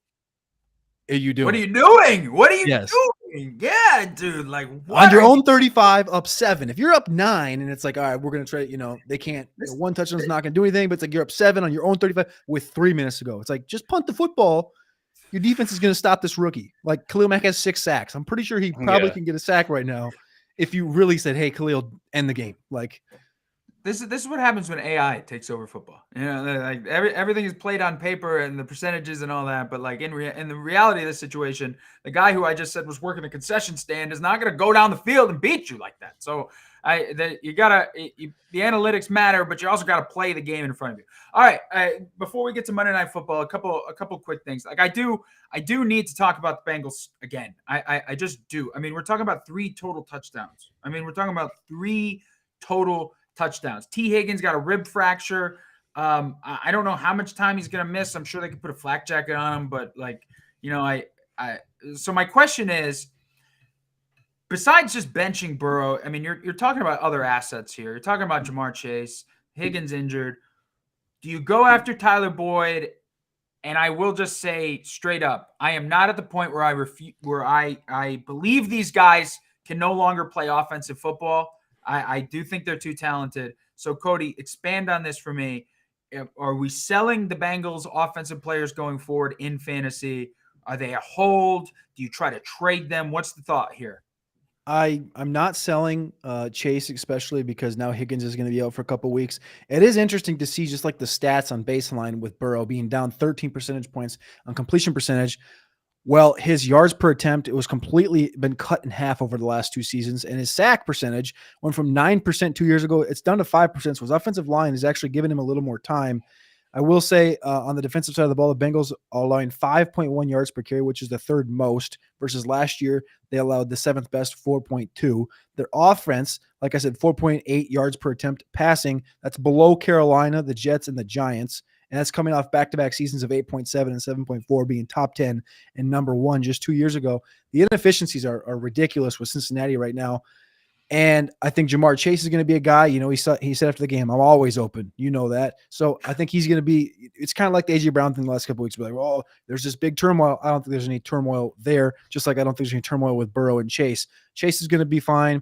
are you doing? What are you doing? What are you doing? Yeah, dude. Like, what on your own 35, up 7. If you're up 9 and it's like, all right, we're going to try, they can't, one touchdown's not going to do anything, but it's like you're up 7 on your own 35 with 3 minutes to go. It's like, just punt the football. Your defense is going to stop this rookie. Like, Khalil Mack has 6 sacks. I'm pretty sure he probably can get a sack right now if you really said, hey, Khalil, end the game. Like, this is what happens when AI takes over football. Like everything is played on paper and the percentages and all that. But like in the reality of this situation, the guy who I just said was working a concession stand is not going to go down the field and beat you like that. So the analytics matter, but you also got to play the game in front of you. All right. Before we get to Monday Night Football, a couple quick things. Like I do need to talk about the Bengals again. I just do. I mean, we're talking about 3 total touchdowns. Touchdowns. T. Higgins got a rib fracture. I don't know how much time he's going to miss. I'm sure they could put a flak jacket on him, but like So my question is, besides just benching Burrow, I mean, you're talking about other assets here. You're talking about Jamar Chase, Higgins injured. Do you go after Tyler Boyd? And I will just say straight up, I am not at the point where I believe these guys can no longer play offensive football. I do think they're too talented. So Cody, expand on this for me. Are we selling the Bengals offensive players going forward in fantasy? Are they a hold? Do you try to trade them? What's the thought here? I'm not selling Chase, especially because now Higgins is going to be out for a couple of weeks. It is interesting to see just like the stats on baseline with Burrow being down 13 percentage points on completion percentage. Well, his yards per attempt, it was completely been cut in half over the last 2 seasons. And his sack percentage went from 9% 2 years ago. It's down to 5%. So his offensive line is actually giving him a little more time. I will say on the defensive side of the ball, the Bengals allowing 5.1 yards per carry, which is the third most, versus last year they allowed the 7th best, 4.2. Their offense, like I said, 4.8 yards per attempt passing. That's below Carolina, the Jets, and the Giants. And that's coming off back-to-back seasons of 8.7 and 7.4 being top 10 and number 1 just 2 years ago. The inefficiencies are ridiculous with Cincinnati right now. And I think Jamar Chase is going to be a guy, he said after the game, I'm always open. You know that. So I think he's going to be, it's kind of like the A.J. Brown thing the last couple of weeks. Like, well, there's this big turmoil. I don't think there's any turmoil there, just like I don't think there's any turmoil with Burrow and Chase. Chase is going to be fine.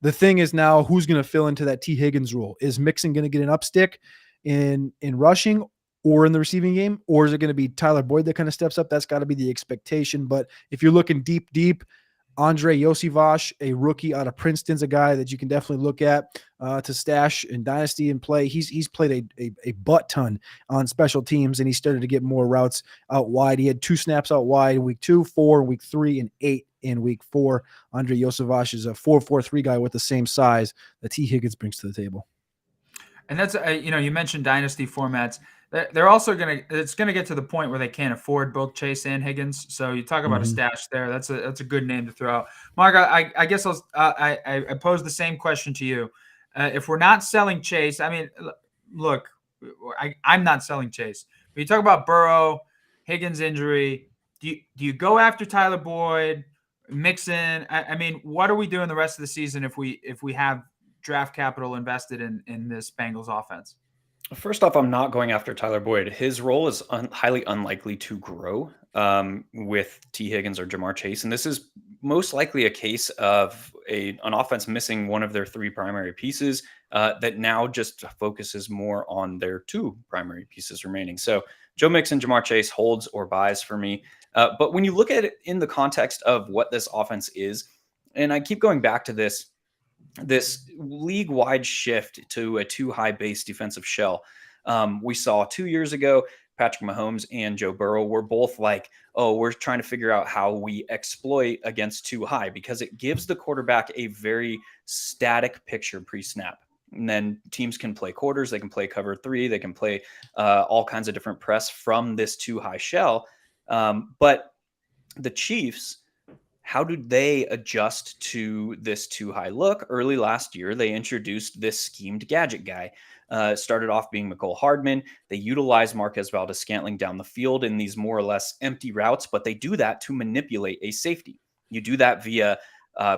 The thing is now who's going to fill into that T. Higgins role? Is Mixon going to get an upstick in rushing or in the receiving game? Or is it going to be Tyler Boyd that kind of steps up? That's got to be the expectation. But if you're looking deep, Andre Yosivas, a rookie out of Princeton's a guy that you can definitely look at to stash in Dynasty and play. He's played a butt ton on special teams, and he started to get more routes out wide. He had 2 snaps out wide in week 2, 4 in week 3, and 8 in week 4. Andre Yosivas is a 4.43 guy with the same size that T. Higgins brings to the table. And that's, you mentioned Dynasty formats. They're also it's going to get to the point where they can't afford both Chase and Higgins. So you talk about a stash there. That's a good name to throw out. Mark, I guess I pose the same question to you. If we're not selling Chase, I mean, look, I'm not selling Chase. But you talk about Burrow, Higgins injury. Do you go after Tyler Boyd, Mixon? I mean, what are we doing the rest of the season if we have draft capital invested in this Bengals offense? First off, I'm not going after Tyler Boyd. His role is highly unlikely to grow with T. Higgins or Jamar Chase. And this is most likely a case of an offense missing one of their 3 primary pieces that now just focuses more on their 2 primary pieces remaining. So Joe Mixon, Jamar Chase holds or buys for me. But when you look at it in the context of what this offense is, and I keep going back to this league-wide shift to a too high base defensive shell. We saw 2 years ago, Patrick Mahomes and Joe Burrow were both like, oh, we're trying to figure out how we exploit against too high because it gives the quarterback a very static picture pre-snap. And then teams can play quarters, they can play cover 3, they can play all kinds of different press from this too high shell. But the Chiefs, how do they adjust to this too high look? Early last year, they introduced this schemed gadget guy. Started off being Mecole Hardman. They utilize Marquez Valdes-Scantling down the field in these more or less empty routes, but they do that to manipulate a safety. You do that via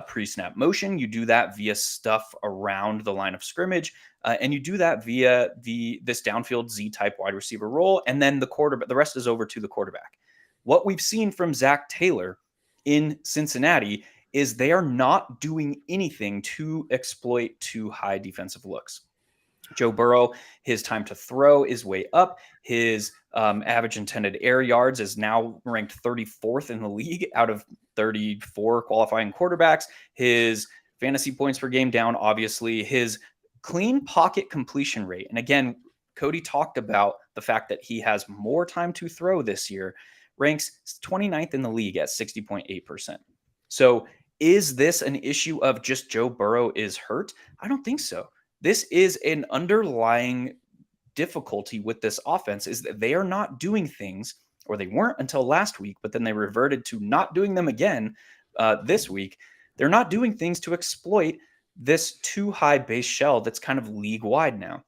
pre-snap motion. You do that via stuff around the line of scrimmage, and you do that via this downfield Z-type wide receiver role, and then the rest is over to the quarterback. What we've seen from Zach Taylor in Cincinnati is they are not doing anything to exploit too high defensive looks. Joe Burrow, his time to throw is way up. His average intended air yards is now ranked 34th in the league out of 34 qualifying quarterbacks. His fantasy points per game down, obviously. His clean pocket completion rate, and again, Cody talked about the fact that he has more time to throw this year, ranks 29th in the league at 60.8%. So is this an issue of just Joe Burrow is hurt? I don't think so. This is an underlying difficulty with this offense is that they are not doing things, or they weren't until last week, but then they reverted to not doing them again this week. They're not doing things to exploit this too high base shell that's kind of league wide now.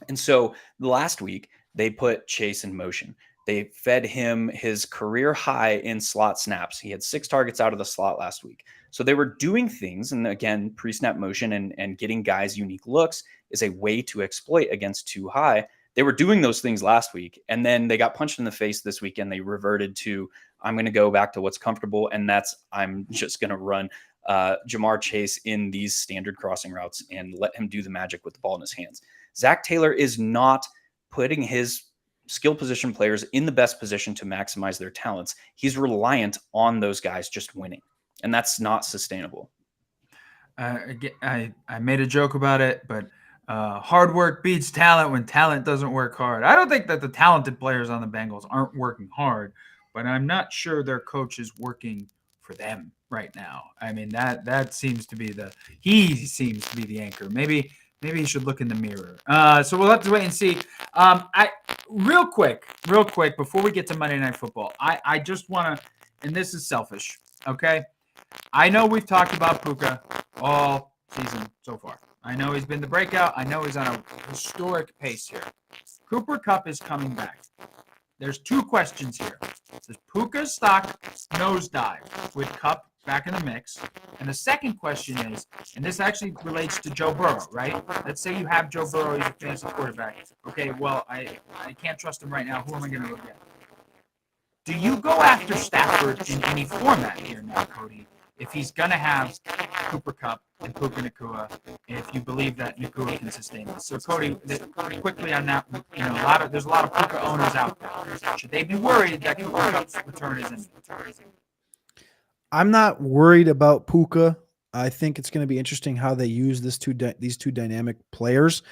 And so last week they put Chase in motion. They fed him his career high in slot snaps. He had 6 targets out of the slot last week. So they were doing things. And again, pre-snap motion and getting guys unique looks is a way to exploit against too high. They were doing those things last week. And then they got punched in the face this week and they reverted to, I'm going to go back to what's comfortable. And that's, I'm just going to run Jamar Chase in these standard crossing routes and let him do the magic with the ball in his hands. Zach Taylor is not putting his skill position players in the best position to maximize their talents. He's reliant on those guys just winning, and that's not sustainable. I made a joke about it, but hard work beats talent when talent doesn't work hard. I don't think that the talented players on the Bengals aren't working hard, but I'm not sure their coach is working for them right now. I mean, that seems to be he seems to be the anchor. Maybe he should look in the mirror. So we'll have to wait and see. Real quick, before we get to Monday Night Football, I just want to, and this is selfish, okay? I know we've talked about Puka all season so far. I know he's been the breakout. I know he's on a historic pace here. Cooper Kupp is coming back. There's 2 questions here. Does Puka's stock nosedive with Kupp back in the mix? And the second question is, and this actually relates to Joe Burrow, right? Let's say you have Joe Burrow, he's a fantasy quarterback. Okay, well, I can't trust him right now. Who am I going to look at? Do you go after Stafford in any format here now, Cody? If he's going to have Cooper Kupp and Puka Nacua, if you believe that Nacua can sustain this. So, Cody, quickly on that, there's a lot of Puka owners out there. Should they be worried that Cooper Kupp's return is in? I'm not worried about Puka. I think it's going to be interesting how they use these two dynamic players.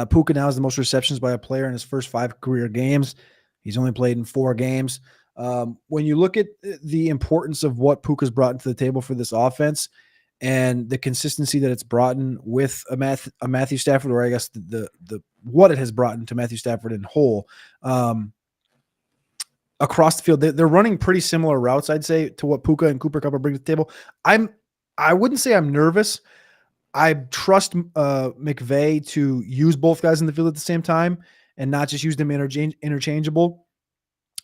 Puka now has the most receptions by a player in his first 5 career games. He's only played in 4 games. When you look at the importance of what Puka's brought into the table for this offense and the consistency that it's brought in with a Matthew Stafford, or I guess the what it has brought into Matthew Stafford in whole, across the field, they're running pretty similar routes, I'd say, to what Puka and Cooper Kupp are bringing to the table. I wouldn't say I'm nervous. I trust McVay to use both guys in the field at the same time and not just use them interchangeable.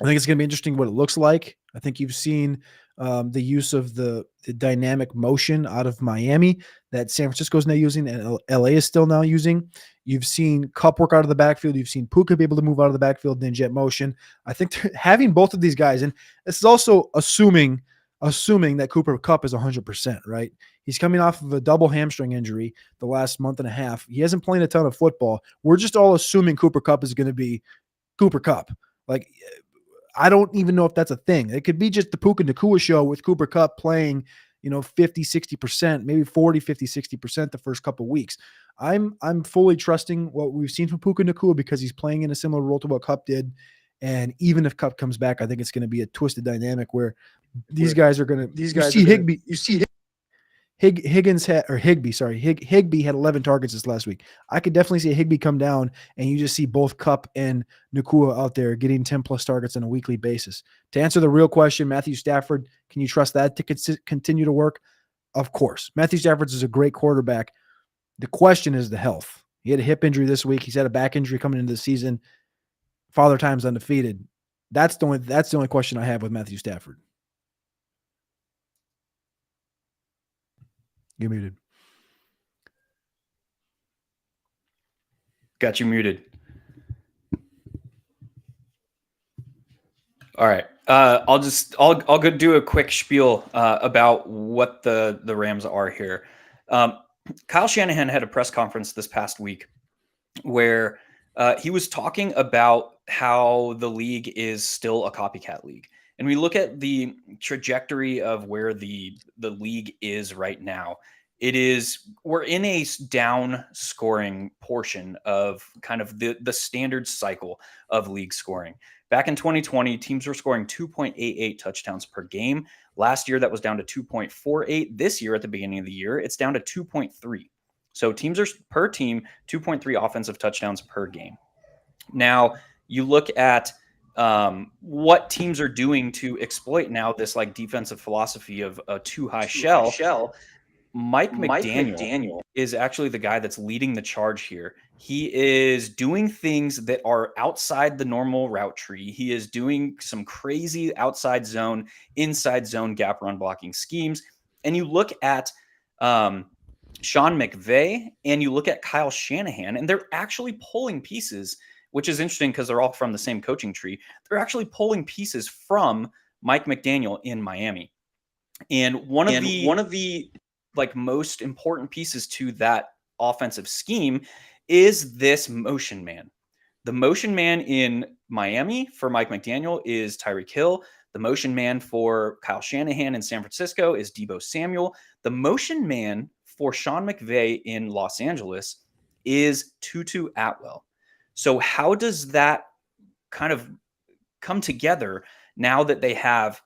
I think it's going to be interesting what it looks like. I think you've seen the use of the dynamic motion out of Miami that San Francisco is now using and LA is still now using. You've seen Kupp work out of the backfield. You've seen Puka be able to move out of the backfield in jet motion. I think having both of these guys, and this is also assuming that Cooper Kupp is 100%, right? He's coming off of a double hamstring injury the last month and a half. He hasn't played a ton of football. We're just all assuming Cooper Kupp is going to be Cooper Kupp. Like, I don't even know if that's a thing. It could be just the Puka Nacua show with Cooper Kupp playing, 50, 60%, maybe 40, 50, 60% the first couple of weeks. I'm fully trusting what we've seen from Puka Nacua because he's playing in a similar role to what Kupp did. And even if Kupp comes back, I think it's going to be a twisted dynamic where these guys are going to – you see Higbee had 11 targets this last week. I could definitely see Higbee come down and you just see both Kupp and Nacua out there getting 10 plus targets on a weekly basis. To answer the real question, Matthew Stafford, can you trust that to continue to work? Of course. Matthew Stafford is a great quarterback. The question is the health. He had a hip injury this week. He's had a back injury coming into the season. Father Time's undefeated. That's the only question I have with Matthew Stafford. You're muted. Got you muted. All right. I'll go do a quick spiel about what the Rams are here. Kyle Shanahan had a press conference this past week where he was talking about how the league is still a copycat league. And we look at the trajectory of where the league is right now. We're in a down scoring portion of kind of the standard cycle of league scoring. Back in 2020, teams were scoring 2.88 touchdowns per game. Last year, that was down to 2.48. This year, at the beginning of the year, it's down to 2.3. So teams are per team, 2.3 offensive touchdowns per game. Now, you look at what teams are doing to exploit now this like defensive philosophy of a too high shell. Mike McDaniel is actually the guy that's leading the charge here. He is doing things that are outside the normal route tree. He is doing some crazy outside zone, inside zone gap run blocking schemes. And you look at Sean McVay and you look at Kyle Shanahan, and they're actually pulling pieces, which is interesting because they're all from the same coaching tree. They're actually pulling pieces from Mike McDaniel in Miami. And one of the like most important pieces to that offensive scheme is this motion man. The motion man in Miami for Mike McDaniel is Tyreek Hill. The motion man for Kyle Shanahan in San Francisco is Deebo Samuel. The motion man for Sean McVay in Los Angeles is Tutu Atwell. So how does that kind of come together now that they have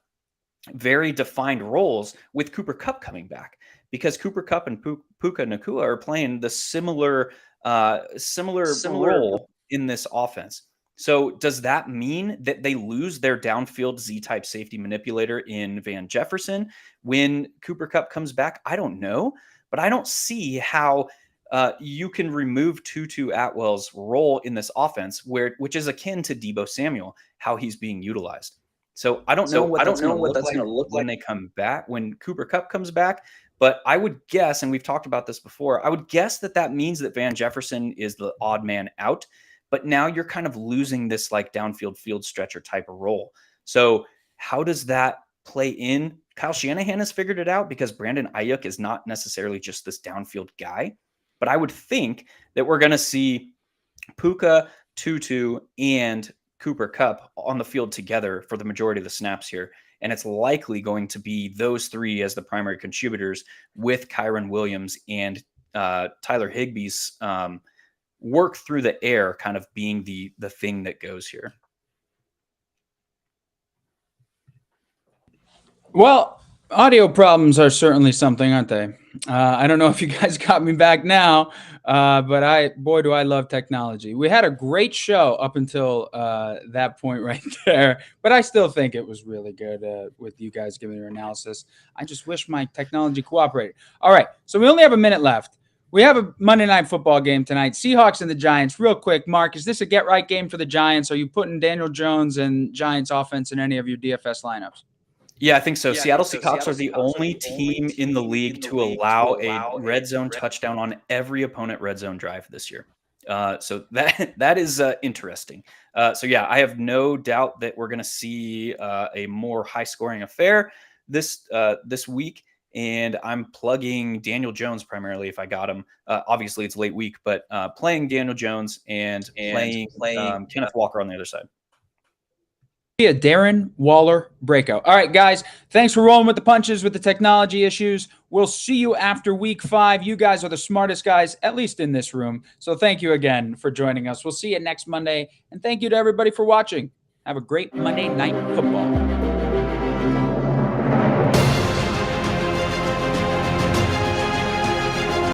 very defined roles with Cooper Kupp coming back? Because Cooper Kupp and Puka Nacua are playing the similar role in this offense. So does that mean that they lose their downfield Z-type safety manipulator in Van Jefferson when Cooper Kupp comes back? I don't know, but I don't see how you can remove Tutu Atwell's role in this offense, which is akin to Deebo Samuel, how he's being utilized. So I don't know what that's going to look like when they come back, when Cooper Kupp comes back. But I would guess, and we've talked about this before, I would guess that means that Van Jefferson is the odd man out. But now you're kind of losing this like downfield field stretcher type of role. So how does that play in? Kyle Shanahan has figured it out because Brandon Ayuk is not necessarily just this downfield guy. But I would think that we're going to see Puka, Tutu, and Cooper Kupp on the field together for the majority of the snaps here. And it's likely going to be those three as the primary contributors, with Kyron Williams and Tyler Higbee's work through the air kind of being the thing that goes here. Well, audio problems are certainly something, aren't they? I don't know if you guys got me back now, but boy, do I love technology. We had a great show up until that point right there, but I still think it was really good with you guys giving your analysis. I just wish my technology cooperated. All right, so we only have a minute left. We have a Monday Night Football game tonight, Seahawks and the Giants. Real quick, Mark, is this a get-right game for the Giants? Are you putting Daniel Jones and Giants offense in any of your DFS lineups? Yeah, I think so. Seattle Seahawks are the only team in the league to allow a red zone touchdown on every opponent red zone drive this year. So that is interesting. So yeah, I have no doubt that we're going to see a more high-scoring affair this week. And I'm plugging Daniel Jones primarily if I got him. Obviously, it's late week, but playing Daniel Jones and playing Kenneth Walker on the other side. A Darren Waller breakout. All right, guys, thanks for rolling with the punches with the technology issues. We'll see you after week 5. You guys are the smartest guys, at least in this room. So thank you again for joining us. We'll see you next Monday. And thank you to everybody for watching. Have a great Monday Night Football.